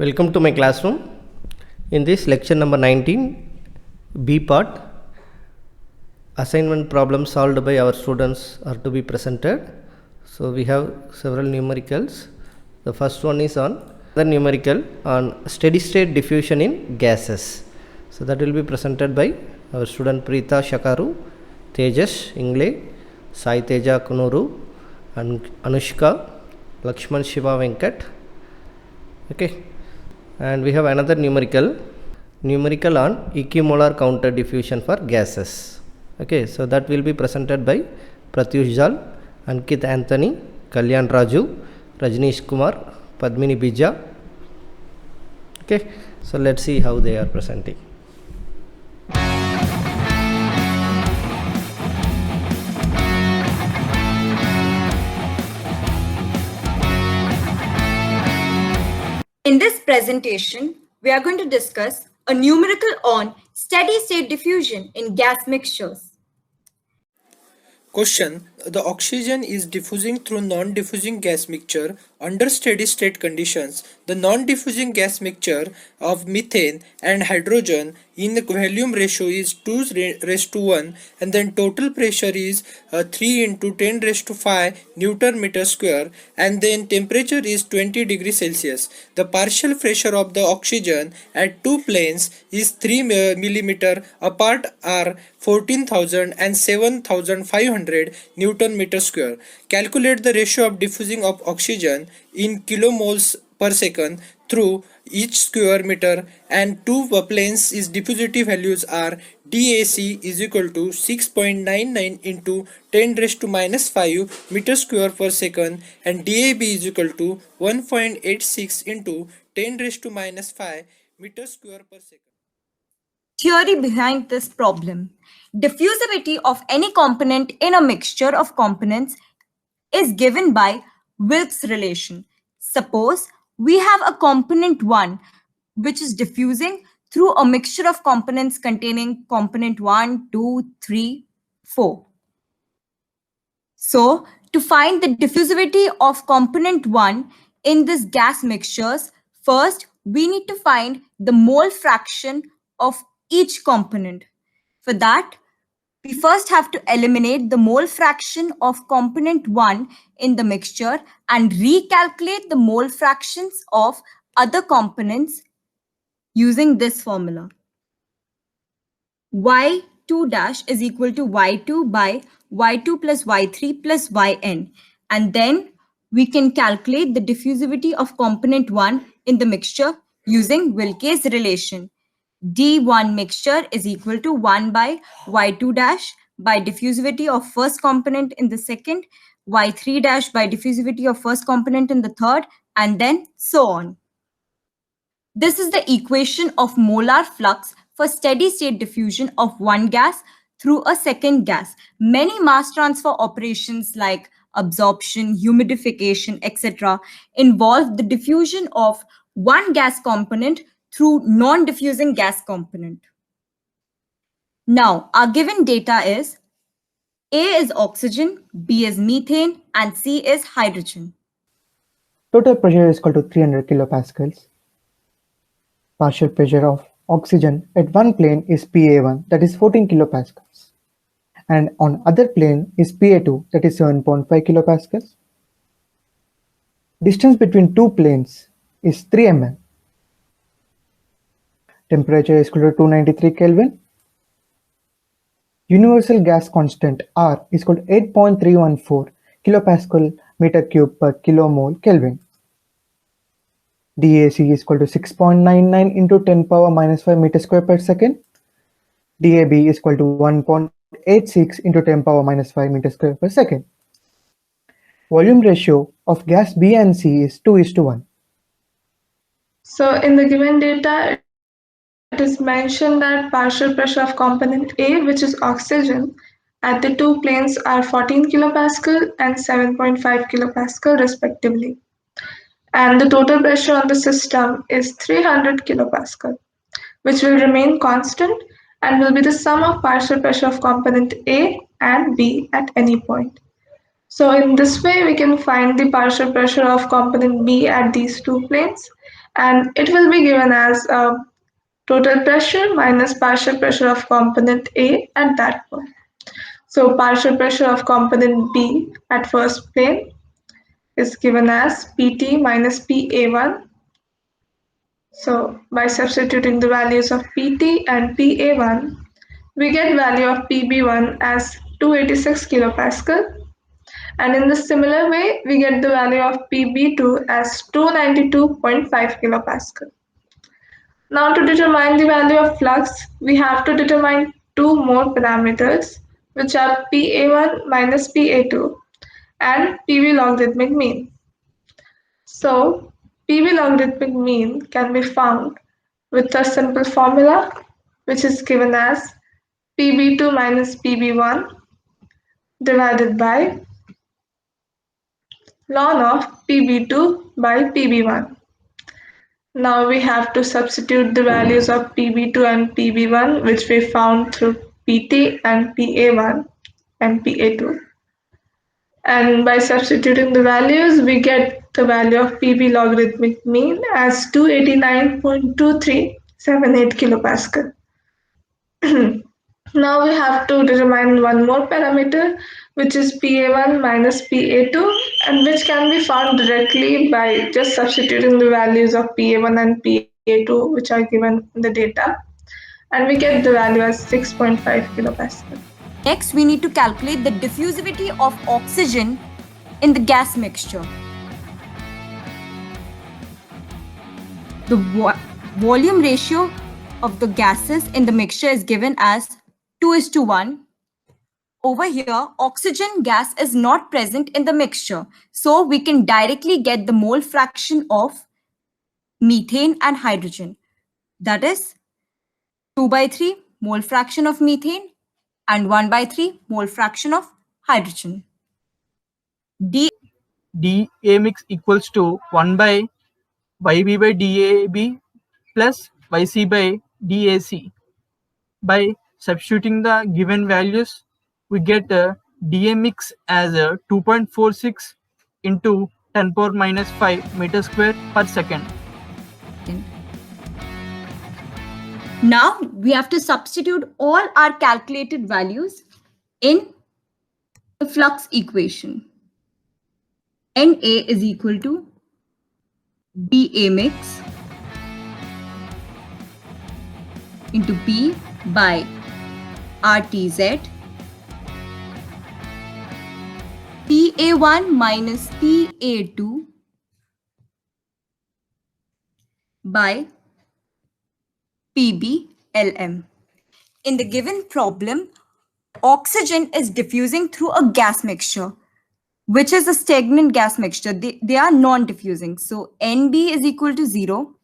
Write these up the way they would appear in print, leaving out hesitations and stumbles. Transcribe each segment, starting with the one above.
Welcome to my classroom. In this lecture number 19, B part, assignment problems solved by our students are to be presented. So we have several numericals. The first one is on the numerical on steady state diffusion in gases. So that will be presented by our student Preeta Shakaru, Tejas Ingle, Sai Teja Kunuru, and Anushka, Lakshman Shiva Venkat. Okay. And we have another numerical on equimolar counter diffusion for gases. Okay, so that will be presented by Pratyush Jal, Ankit Anthony, Kalyan Raju, Rajneesh Kumar, Padmini Bija. Okay, so let's see how they are presenting. In this presentation, we are going to discuss a numerical on steady-state diffusion in gas mixtures. Question: the oxygen is diffusing through non-diffusing gas mixture under steady-state conditions. The non-diffusing gas mixture of methane and hydrogen in the volume ratio is 2:1, and then total pressure is 3 into 10⁵ Newton meter square, and then temperature is 20 degrees Celsius. The partial pressure of the oxygen at two planes is 3 millimeter apart are 14,000 and 7,500 Newton meter square. Calculate the ratio of diffusing of oxygen in kilomoles per second through each square meter, and two planes is diffusivity values are DAC is equal to 6.99 into 10⁻⁵ meter square per second, and DAB is equal to 1.86 into 10⁻⁵ meter square per second. Theory behind this problem. Diffusivity of any component in a mixture of components is given by Wilks relation. Suppose we have a component 1 which is diffusing through a mixture of components containing component 1, 2, 3, 4. So to find the diffusivity of component 1 in this gas mixtures, first we need to find the mole fraction of each component. For that, we first have to eliminate the mole fraction of component 1 in the mixture and recalculate the mole fractions of other components using this formula. Y2 dash is equal to Y2 by Y2 plus Y3 plus Yn. And then we can calculate the diffusivity of component 1 in the mixture using Wilks relation. D1 mixture is equal to 1 by Y2 dash by diffusivity of first component in the second, Y3 dash by diffusivity of first component in the third, and then so on. This is the equation of molar flux for steady-state diffusion of one gas through a second gas. Many mass transfer operations like absorption, humidification, etc. involve the diffusion of one gas component through non-diffusing gas component. Now, our given data is A is oxygen, B is methane, and C is hydrogen. Total pressure is equal to 300 kilopascals. Partial pressure of oxygen at one plane is PA1, that is 14 kilopascals. And on other plane is PA2, that is 7.5 kilopascals. Distance between two planes is 3 mm. Temperature is equal to 293 Kelvin. Universal gas constant R is equal to 8.314 kilopascal meter cube per kilomole Kelvin. DAC is equal to 6.99 into 10⁻⁵ meter square per second. DAB is equal to 1.86 into 10⁻⁵ meter square per second. Volume ratio of gas B and C is 2:1. So in the given data, it is mentioned that partial pressure of component A, which is oxygen, at the two planes are 14 kilopascal and 7.5 kilopascal respectively. And the total pressure on the system is 300 kilopascal, which will remain constant and will be the sum of partial pressure of component A and B at any point. So in this way, we can find the partial pressure of component B at these two planes and it will be given as total pressure minus partial pressure of component A at that point. So partial pressure of component B at first plane is given as PT minus PA1. So by substituting the values of PT and PA1, we get value of PB1 as 286 kilopascal, and in the similar way, we get the value of PB2 as 292.5 kilopascal. Now to determine the value of flux, we have to determine two more parameters, which are PA1 minus PA2 and PV logarithmic mean. So PV logarithmic mean can be found with a simple formula, which is given as PB2 minus PB1 divided by ln of PB2 by PB1. Now we have to substitute the values of PB2 and PB1, which we found through PT and PA1 and PA2. And by substituting the values, we get the value of PV logarithmic mean as 289.2378 kilopascal. Now we have to determine one more parameter, which is PA1 minus PA2, and which can be found directly by just substituting the values of PA1 and PA2, which are given in the data, and we get the value as 6.5 kilopascal. Next, we need to calculate the diffusivity of oxygen in the gas mixture. The volume ratio of the gases in the mixture is given as 2:1. Over here, oxygen gas is not present in the mixture, so we can directly get the mole fraction of methane and hydrogen. That is 2/3 mole fraction of methane and 1/3 mole fraction of hydrogen. dA mix equals to 1 by YB by DAB plus YC by DAC. By substituting the given values, we get dA mix as 2.46 into 10 power minus 5 meter square per second. Now we have to substitute all our calculated values in the flux equation. NA is equal to dA mix into P by RTZ. PA1 minus PA2 by PBLM. In the given problem, oxygen is diffusing through a gas mixture, which is a stagnant gas mixture. They are non-diffusing. So NB is equal to 0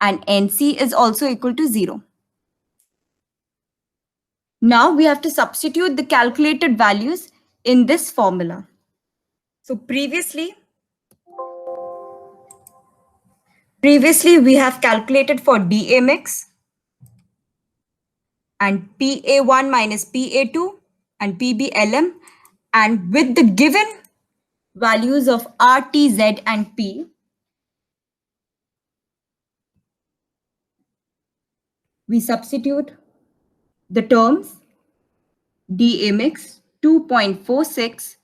and NC is also equal to 0. Now we have to substitute the calculated values in this formula. So previously we have calculated for dA mix and PA1 minus PA2 and PBLM, and with the given values of RT, Z and P, we substitute the terms dA mix 2.46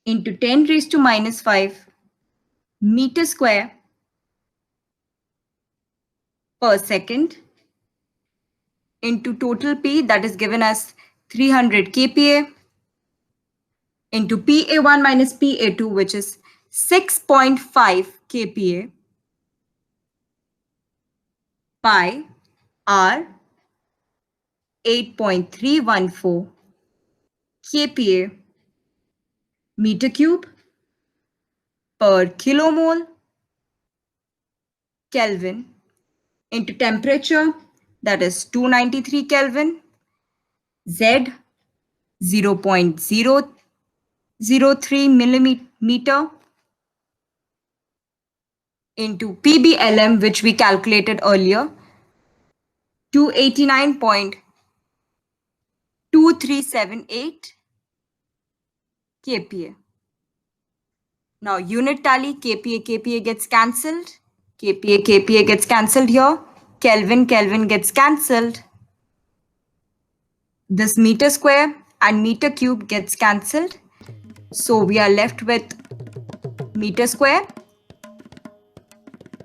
into 10 raised to minus 5 meter square per second into total P, that is given as 300 kPa, into PA1 minus PA2, which is 6.5 kPa, by R 8.314 kPa meter cube per kilomole Kelvin into temperature, that is 293 Kelvin, Z 0.003 millimeter into PBLM, which we calculated earlier, 289.2378 kPa. Now unit tally, kPa gets cancelled kPa gets cancelled here. Kelvin gets cancelled. This meter square and meter cube gets cancelled. So we are left with meter square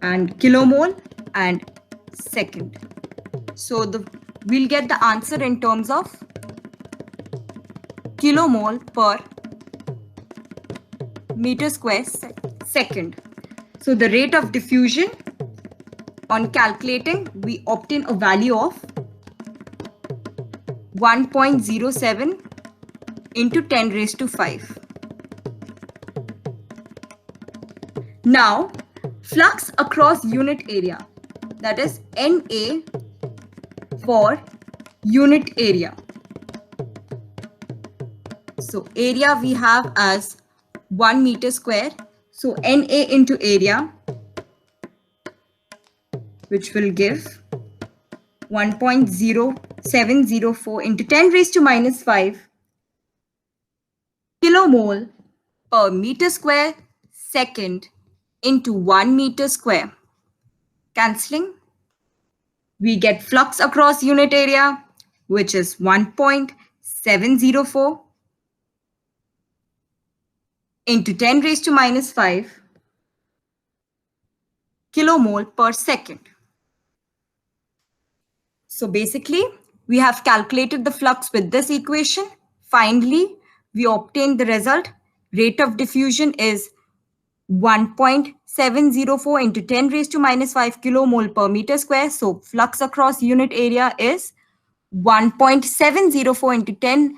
and kilomole and second. So we'll get the answer in terms of kilomole per meter square second. So the rate of diffusion, on calculating, we obtain a value of 1.07 into 10 raised to 5. Now, flux across unit area, that is NA for unit area. So area we have as 1 meter square. So NA into area, which will give 1.0704 into 10 raised to minus 5 kilomole per meter square second into 1 meter square. Cancelling, we get flux across unit area, which is 1.704 into 10 raised to minus 5 kilomole per second. So basically, we have calculated the flux with this equation. Finally, we obtained the result. Rate of diffusion is 1.704 into 10 raised to minus 5 kilomole per meter square. So flux across unit area is 1.704 into 10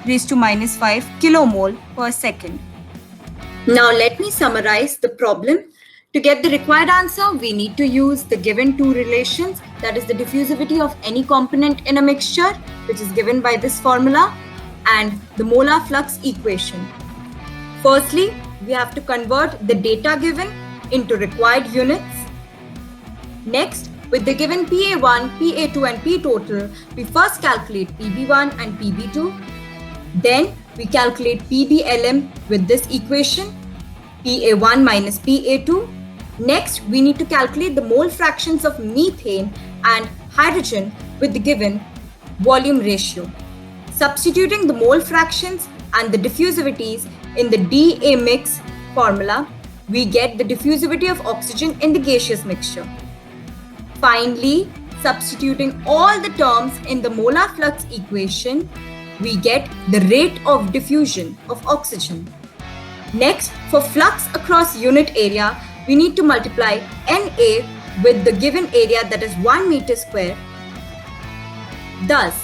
raised to minus 5 kilomole per second. Now let me summarize the problem. To get the required answer, we need to use the given two relations, that is the diffusivity of any component in a mixture, which is given by this formula, and the molar flux equation. Firstly, we have to convert the data given into required units. Next, with the given PA1, PA2 and P total, we first calculate PB1 and PB2. Then we calculate PBLM with this equation, PA1 minus PA2. Next, we need to calculate the mole fractions of methane and hydrogen with the given volume ratio. Substituting the mole fractions and the diffusivities in the dA mix formula, we get the diffusivity of oxygen in the gaseous mixture. Finally, substituting all the terms in the molar flux equation, we get the rate of diffusion of oxygen. Next, for flux across unit area, we need to multiply NA with the given area, that is 1 meter square. Thus,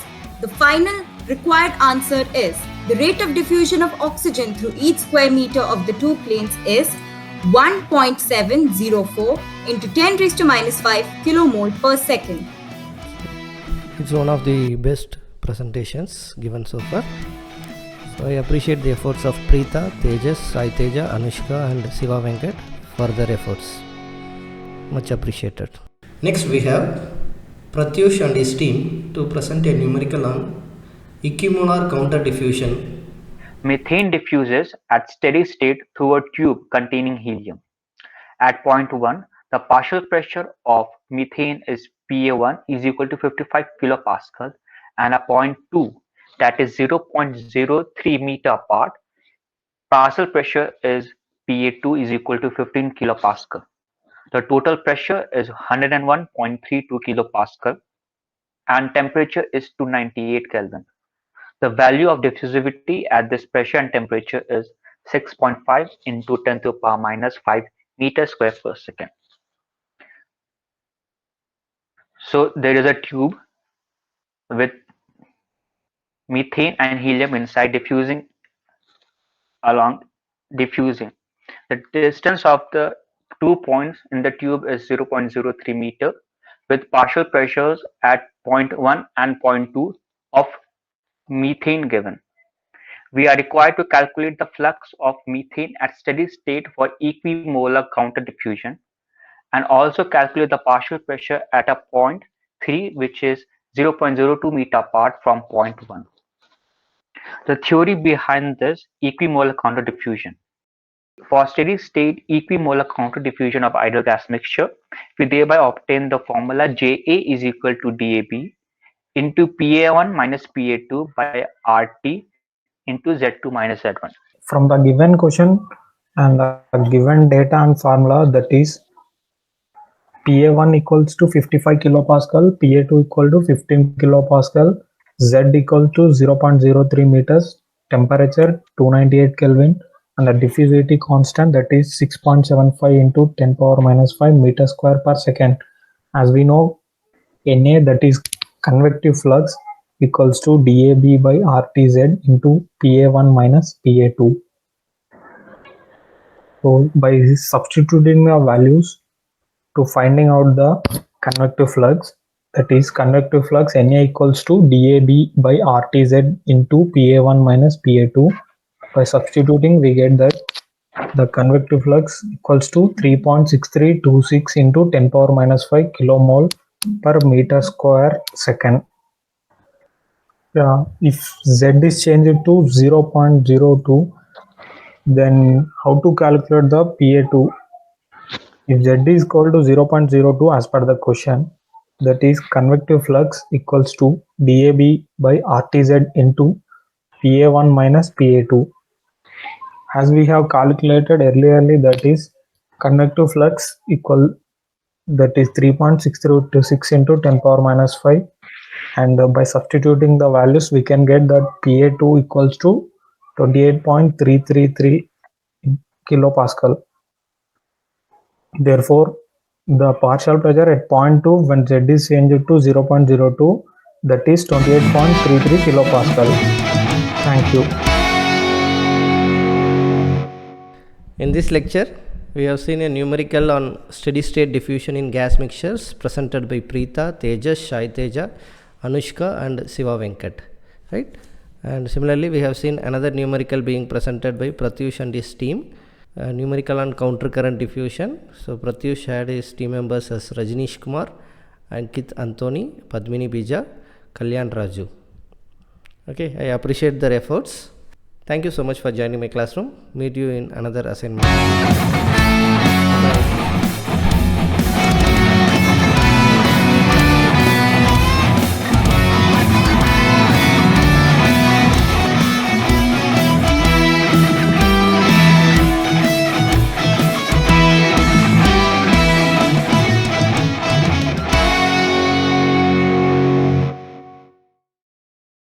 the final required answer is the rate of diffusion of oxygen through each square meter of the two planes is 1.704 into 10 raised to minus 5 kilomole per second. It's one of the best presentations given so far. So I appreciate the efforts of Preeta, Tejas, Sai Teja, Anushka and Siva Venkat for their efforts. Much appreciated. Next we have Pratyush and his team to present a numerical on equimolar counter diffusion. Methane diffuses at steady state through a tube containing helium. At point 1, the partial pressure of methane is PA1 is equal to 55 kilopascal, and at point 2, that is 0.03 meter apart, partial pressure is PA2 is equal to 15 kilopascal. The total pressure is 101.32 kilopascal and temperature is 298 Kelvin. The value of diffusivity at this pressure and temperature is 6.5 into 10 to the power minus 5 meters square per second. So there is a tube with methane and helium inside diffusing. The distance of the 2 points in the tube is 0.03 meter with partial pressures at point 1 and point 2 of methane given. We are required to calculate the flux of methane at steady state for equimolar counter diffusion and also calculate the partial pressure at a point 3, which is 0.02 meter apart from point 1. The theory behind this equimolar counter diffusion. for steady state equimolar counter diffusion of ideal gas mixture, we thereby obtain the formula JA is equal to DAB into PA1 minus PA2 by RT into Z2 minus Z1. From the given question and the given data and formula, that is PA1 equals to 55 kilopascal, PA2 equal to 15 kilopascal, Z equal to 0.03 meters, temperature 298 Kelvin, and the diffusivity constant, that is 6.75 into 10 power minus 5 meter square per second. As we know, Na, that is convective flux, equals to DAB by RTZ into PA1 minus PA2. So by substituting the values to finding out the convective flux, that is convective flux Na equals to DAB by RTZ into PA1 minus PA2. By substituting, we get that the convective flux equals to 3.6326 into 10 power minus 5 kilomole per meter square second. If Z is changed to 0.02, then how to calculate the PA2? If Z is equal to 0.02 as per the question, that is convective flux equals to DAB by RTZ into PA1 minus PA2. As we have calculated earlierly, that is convective flux equal, that is 3.6326 into 10 power minus 5, and by substituting the values we can get that PA2 equals to 28.333 kilopascal. Therefore, the partial pressure at point 2 when Z is changed to 0.02, that is 28.33 kilopascal. Thank you. In this lecture, we have seen a numerical on steady state diffusion in gas mixtures presented by Preeta, Tejas, Shai Teja, Anushka and Siva Venkat, right? And similarly, we have seen another numerical being presented by Pratyush and his team, numerical on counter current diffusion. So Pratyush had his team members as Rajneesh Kumar, Ankit Anthony, Padmini Bija, Kalyan Raju. Okay, I appreciate their efforts. Thank you so much for joining my classroom. Meet you in another assignment.